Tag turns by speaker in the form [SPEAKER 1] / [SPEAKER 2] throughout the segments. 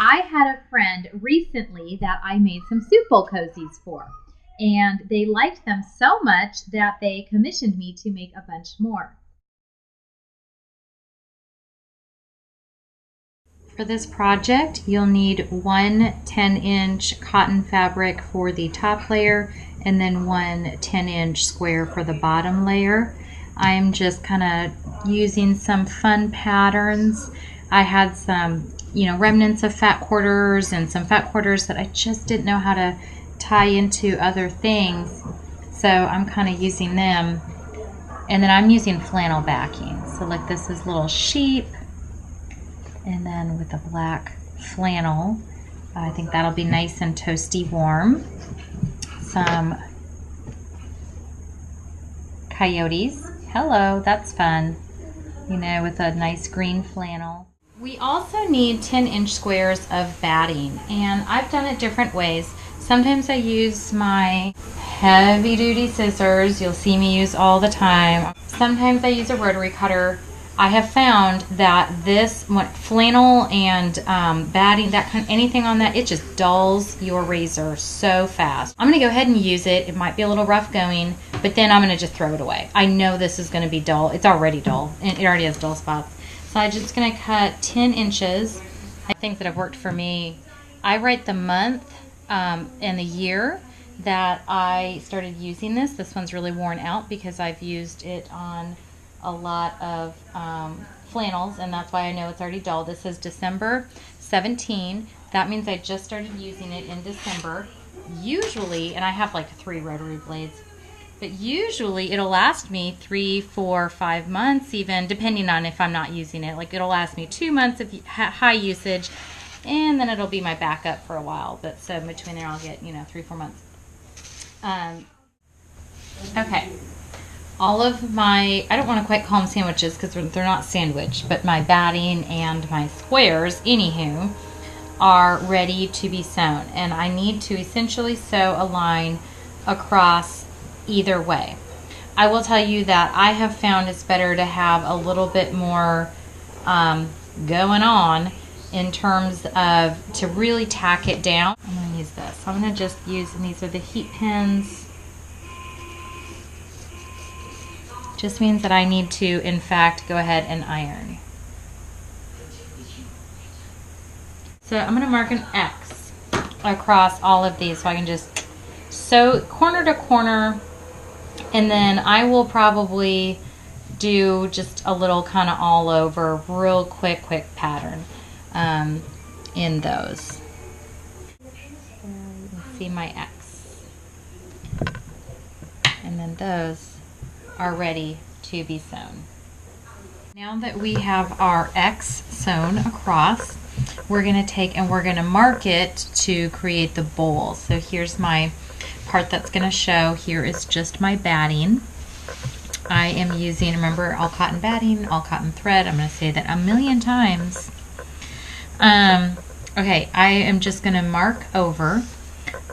[SPEAKER 1] I had a friend recently that I made some soup bowl cozies for, and they liked them so much that they commissioned me to make a bunch more. For this project, you'll need one 10-inch cotton fabric for the top layer and then one 10-inch square for the bottom layer. I'm just kind of using some fun patterns. I had some, remnants of fat quarters and some fat quarters that I just didn't know how to tie into other things. So I'm kind of using them. And then I'm using flannel backing. So like this is little sheep. And then with the black flannel, I think that'll be nice and toasty warm. Some coyotes. Hello, that's fun. With a nice green flannel. We also need 10-inch squares of batting, and I've done it different ways. Sometimes I use my heavy-duty scissors. You'll see me use all the time. Sometimes I use a rotary cutter. I have found that this flannel and batting, anything on that, it just dulls your razor so fast. I'm going to go ahead and use it. It might be a little rough going, but then I'm going to just throw it away. I know this is going to be dull. It's already dull, and it already has dull spots. So I'm just going to cut 10 inches. Things that have worked for me. I write the month and the year that I started using this. This one's really worn out because I've used it on a lot of flannels, and that's why I know it's already dull. This is December 17. That means I just started using it in December. Usually, and I have like 3 rotary blades, but usually it'll last me 3, 4, 5 months, even depending on if I'm not using it. Like it'll last me 2 months of high usage, and then it'll be my backup for a while. But so in between there, I'll get 3, 4 months. Okay. All of my, I don't want to quite call them sandwiches because they're not sandwich, but my batting and my squares, anywho, are ready to be sewn. And I need to essentially sew a line across either way. I will tell you that I have found it's better to have a little bit more going on in terms of to really tack it down. I'm going to use this. I'm going to just use, and these are the heat pins. Just means that I need to, in fact, go ahead and iron. So I'm going to mark an X across all of these so I can just sew corner to corner, and then I will probably do just a little kind of all over, real quick pattern in those. So you can see my X. And then those are ready to be sewn. Now that we have our X sewn across, we're going to take and we're going to mark it to create the bowl. So here's my part that's going to show. Here is just my batting. I am using, remember, all cotton batting, all cotton thread. I'm going to say that a million times. Okay, I am just going to mark over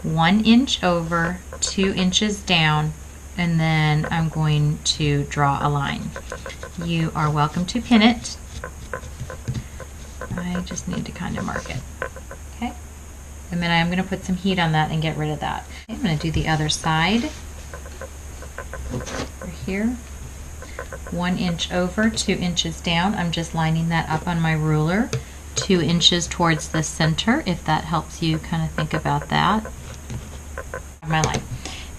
[SPEAKER 1] 1 inch over, 2 inches down, and then I'm going to draw a line. You are welcome to pin it. I just need to kind of mark it. Okay? And then I'm going to put some heat on that and get rid of that. I'm going to do the other side. Over here. 1 inch over, 2 inches down. I'm just lining that up on my ruler. 2 inches towards the center, if that helps you kind of think about that. My line.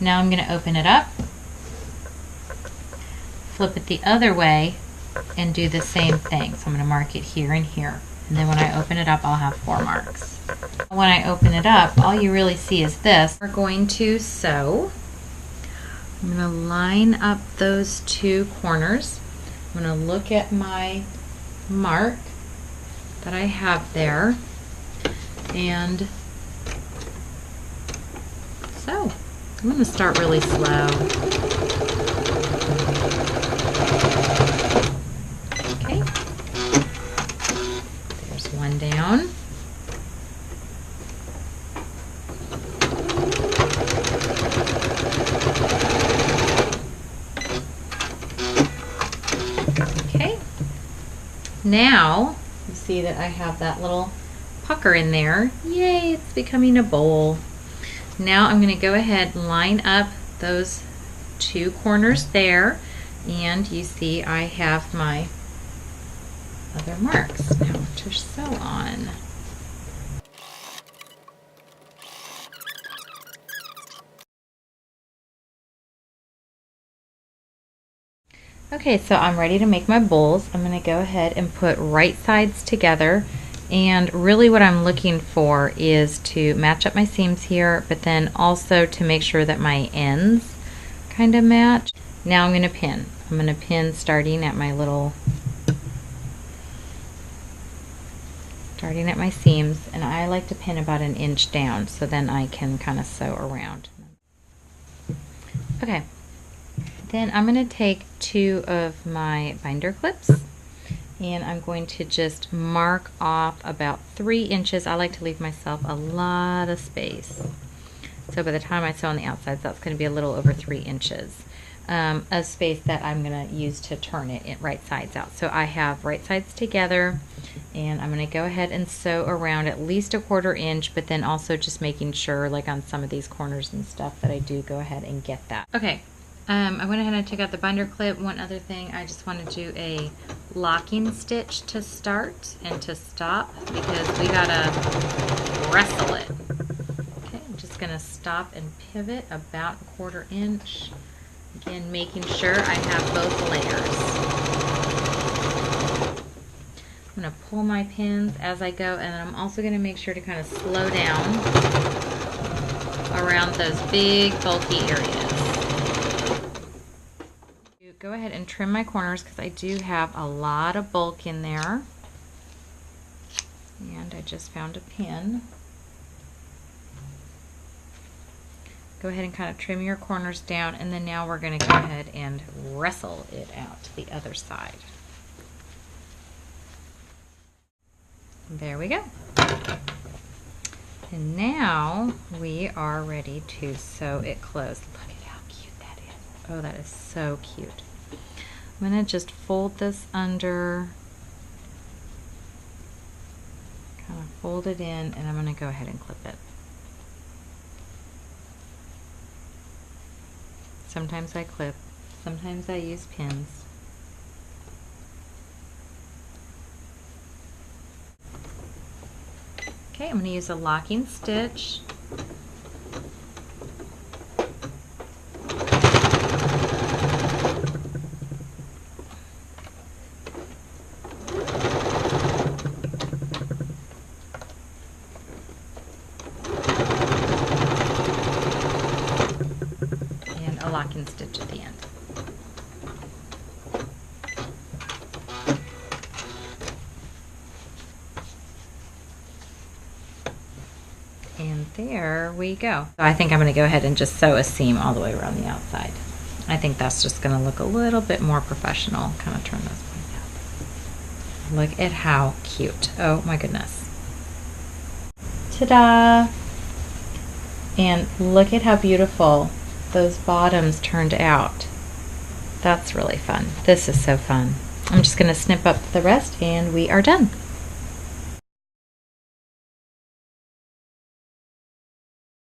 [SPEAKER 1] Now I'm going to open it up, flip it the other way, and do the same thing. So I'm going to mark it here and here. And then when I open it up, I'll have 4 marks. When I open it up, all you really see is this. We're going to sew. I'm going to line up those 2 corners. I'm going to look at my mark that I have there, and sew. I'm going to start really slow. Okay. There's one down. Okay. Now, you see that I have that little pucker in there. Yay, it's becoming a bowl. Now I'm going to go ahead and line up those two corners there, and you see I have my other marks now to sew on. Okay, so I'm ready to make my bowls. I'm going to go ahead and put right sides together, and really what I'm looking for is to match up my seams here, but then also to make sure that my ends kind of match. Now I'm going to pin. I'm going to pin starting at my seams, and I like to pin about 1 inch down so then I can kind of sew around. Okay. Then I'm going to take 2 of my binder clips, and I'm going to just mark off about 3 inches. I like to leave myself a lot of space. So by the time I sew on the outsides, that's going to be a little over 3 inches of space that I'm going to use to turn it right sides out. So I have right sides together, and I'm going to go ahead and sew around at least 1/4 inch, but then also just making sure, like on some of these corners and stuff, that I do go ahead and get that. Okay. I went ahead and took out the binder clip. One other thing, I just want to do a locking stitch to start and to stop because we gotta wrestle it. Okay, I'm just gonna stop and pivot about 1/4 inch. Again, making sure I have both layers. I'm gonna pull my pins as I go, and I'm also gonna make sure to kind of slow down around those big bulky areas. Go ahead and trim my corners because I do have a lot of bulk in there. And I just found a pin. Go ahead and kind of trim your corners down, and then now we're going to go ahead and wrestle it out to the other side. There we go. And now we are ready to sew it closed. Look at how cute that is. Oh, that is so cute. I'm going to just fold this under, kind of fold it in, and I'm going to go ahead and clip it. Sometimes I clip, sometimes I use pins. Okay, I'm going to use a locking stitch. A locking stitch at the end. And there we go. So I think I'm going to go ahead and just sew a seam all the way around the outside. I think that's just going to look a little bit more professional. Kind of turn those points out. Look at how cute. Oh my goodness. Ta-da! And look at how beautiful those bottoms turned out. That's really fun. This is so fun. I'm just going to snip up the rest and we are done.